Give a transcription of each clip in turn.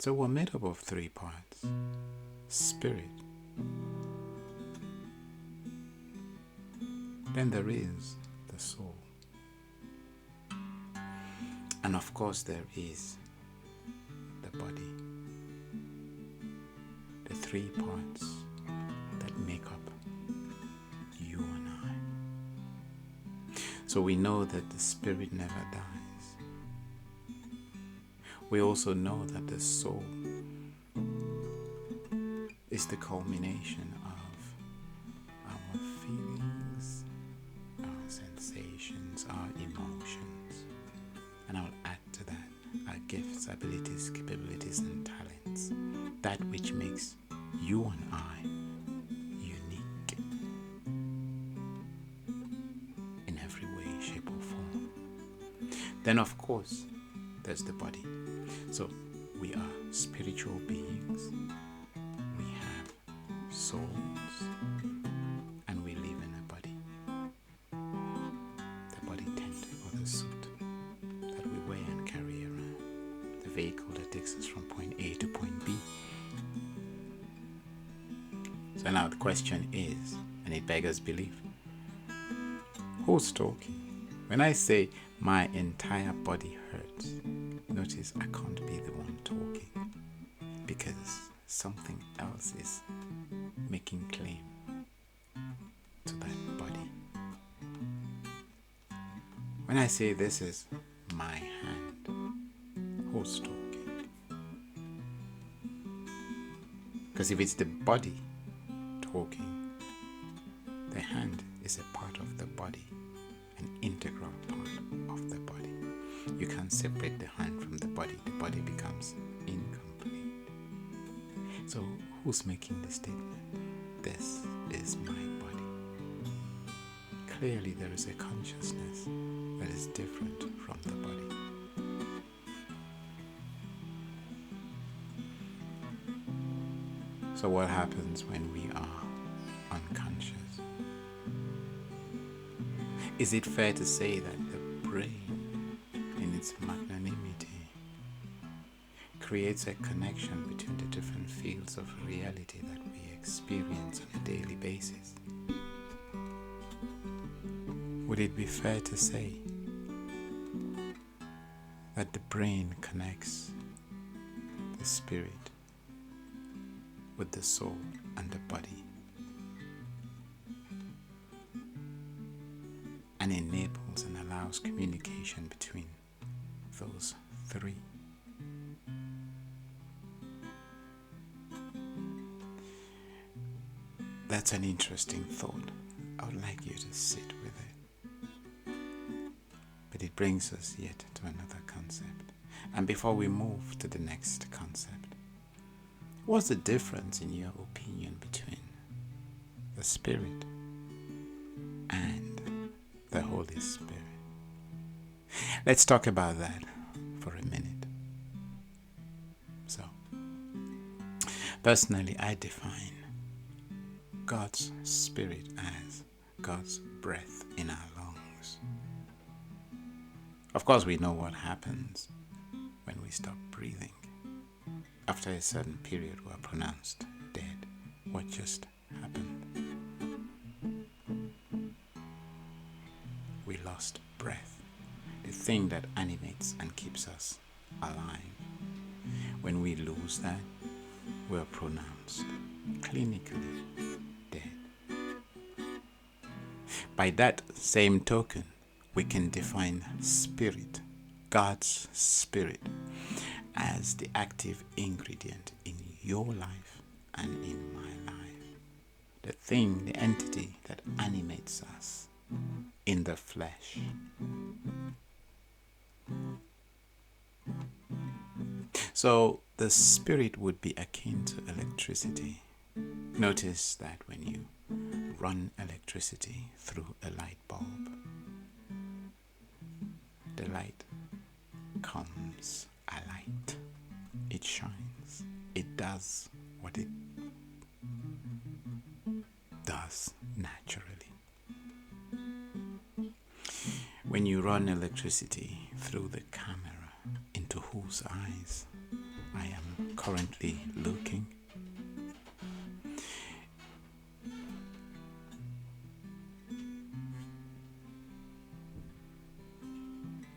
So we're made up of three parts: spirit, then there is the soul, and of course there is the body. The three parts that make up you and I. So we know that the spirit never dies. We also know that the soul is the culmination of our feelings, our sensations, our emotions. And I'll add to that our gifts, abilities, capabilities, and talents. That which makes you and I unique in every way, shape, or form. Then, of course, there's the body. So we are spiritual beings. We have souls, and we live in a body. The body tent or the suit that we wear and carry around. The vehicle that takes us from point A to point B. So now the question is, and it beggars belief, who's talking? When I say my entire body hurts, notice I can't be the one talking, because something else is making claim to that body. When I say this is my hand, who's talking? Because if it's the body talking, the hand is a part of the body, an integral part of the body. You can't separate the hand from the body becomes incomplete. So who's making the statement? This is my body. Clearly there is a consciousness that is different from the body. So what happens when we are unconscious? Is it fair to say that the brain, in its magnanimity, creates a connection between the different fields of reality that we experience on a daily basis? Would it be fair to say that the brain connects the spirit with the soul and the body, and enables and allows communication between those three? That's an interesting thought. I would like you to sit with it. But it brings us yet to another concept. And before we move to the next concept, what's the difference in your opinion between the Spirit and the Holy Spirit? Let's talk about that for a minute. So, personally, I define God's Spirit as God's breath in our lungs. Of course, we know what happens when we stop breathing. After a certain period, we are pronounced dead. What just happened? We lost breath, the thing that animates and keeps us alive. When we lose that, we are pronounced clinically dead. By that same token, we can define spirit, God's Spirit, as the active ingredient in your life and in my life. The thing, the entity that animates us in the flesh. So the spirit would be akin to electricity. Notice that when you run electricity through a light bulb, the light comes alight. It shines. It does what it does naturally. When you run electricity through the camera, into whose eyes I am currently looking.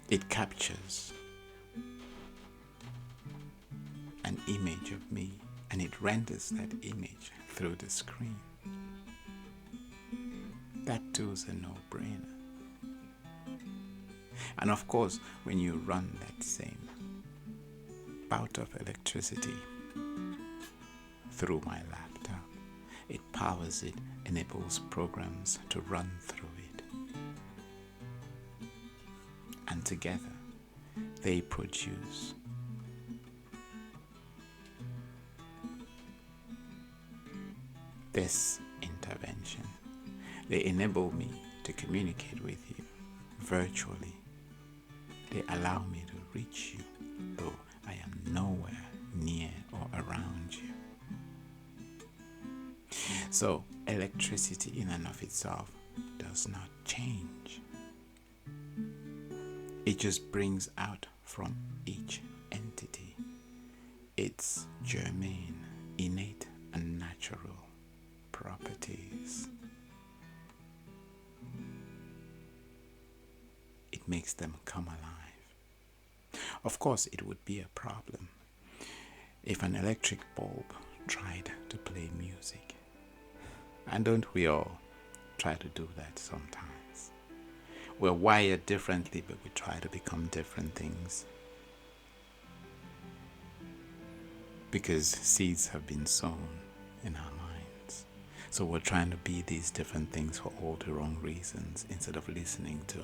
It captures an image of me and it renders that image through the screen. That too is a no-brainer. And of course, when you run that same bout of electricity through my laptop, it powers it, enables programs to run through it. And together, they produce this intervention. They enable me to communicate with you virtually. They allow me to reach you, though I am nowhere near or around you. So, electricity in and of itself does not change. It just brings out from each entity its germane, innate, and natural properties. It makes them come alive. Of course, it would be a problem if an electric bulb tried to play music. And don't we all try to do that sometimes? We're wired differently, but we try to become different things. Because seeds have been sown in our minds. So we're trying to be these different things for all the wrong reasons, instead of listening to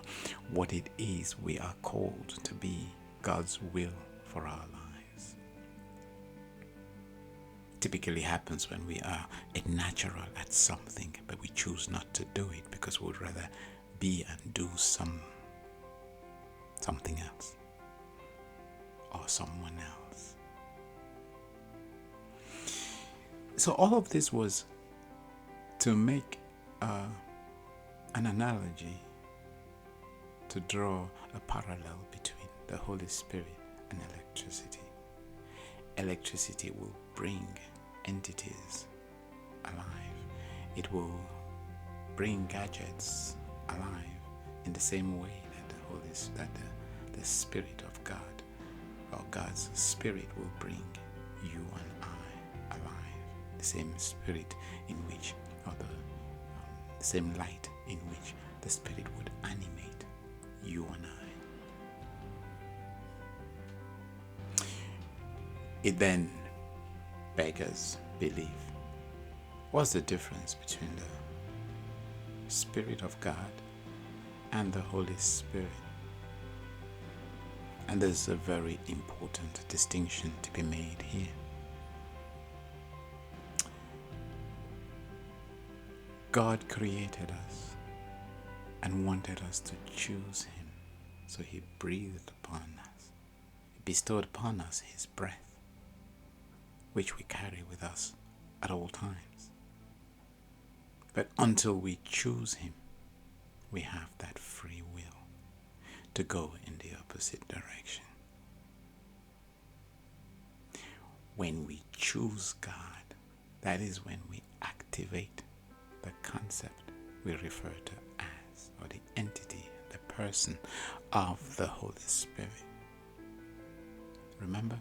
what it is we are called to be, God's will for our lives. Typically happens when we are a natural at something, but we choose not to do it because we would rather be and do something else or someone else. So all of this was to make an analogy, to draw a parallel between the Holy Spirit and electricity. Electricity will bring entities alive. It will bring gadgets alive in the same way that the Spirit of God, or God's Spirit, will bring you and I alive. The same Spirit in which, or the same light in which the Spirit would animate you and I. It then beggars belief. What's the difference between the Spirit of God and the Holy Spirit? And there's a very important distinction to be made here. God created us and wanted us to choose Him, so He breathed upon us. He bestowed upon us His breath, which we carry with us at all times. But until we choose Him, we have that free will to go in the opposite direction. When we choose God, that is when we activate the concept we refer to as, or the entity, the person of the Holy Spirit. Remember,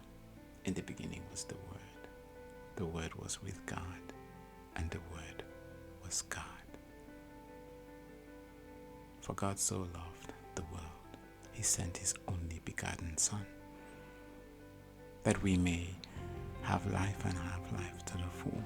in the beginning was the Word. The Word was with God, and the Word was God. For God so loved the world, He sent His only begotten Son, that we may have life and have life to the full.